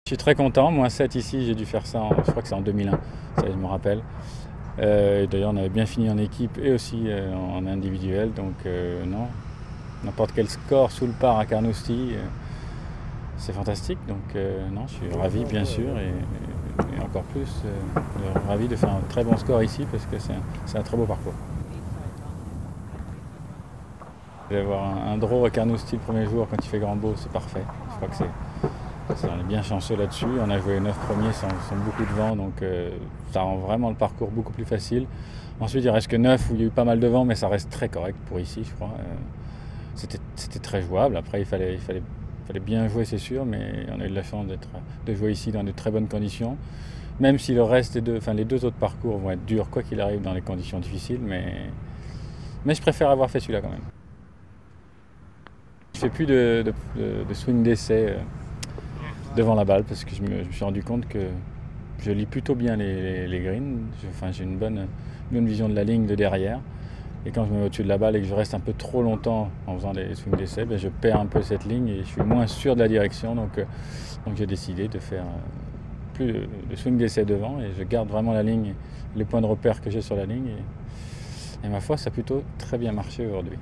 Je suis très content, moins 7 ici, j'ai dû faire ça, je crois que c'est en 2001, ça je me rappelle. D'ailleurs on avait bien fini en équipe et aussi en individuel, donc non, n'importe quel score sous le par à Carnoustie, c'est fantastique, donc non, je suis ravi bien sûr et encore plus ravi de faire un très bon score ici parce que c'est un très beau parcours. D'avoir un draw à Carnoustie le premier jour quand il fait grand beau, c'est parfait. Je crois que on est bien chanceux là-dessus. On a joué 9 premiers sans beaucoup de vent, donc ça rend vraiment le parcours beaucoup plus facile. Ensuite, il reste que 9 où il y a eu pas mal de vent, mais ça reste très correct pour ici, je crois. C'était très jouable. Après, il fallait bien jouer, c'est sûr, mais on a eu de la chance de jouer ici dans de très bonnes conditions. Même si le reste les deux autres parcours vont être durs, quoi qu'il arrive dans les conditions difficiles, mais je préfère avoir fait celui-là quand même. Je fais plus de swing d'essai devant la balle parce que je me suis rendu compte que je lis plutôt bien les greens. J'ai une bonne vision de la ligne de derrière. Et quand je me mets au-dessus de la balle et que je reste un peu trop longtemps en faisant des swings d'essai, je perds un peu cette ligne et je suis moins sûr de la direction. Donc j'ai décidé de faire plus de swing d'essai devant et je garde vraiment la ligne, les points de repère que j'ai sur la ligne. Et ma foi, ça a plutôt très bien marché aujourd'hui.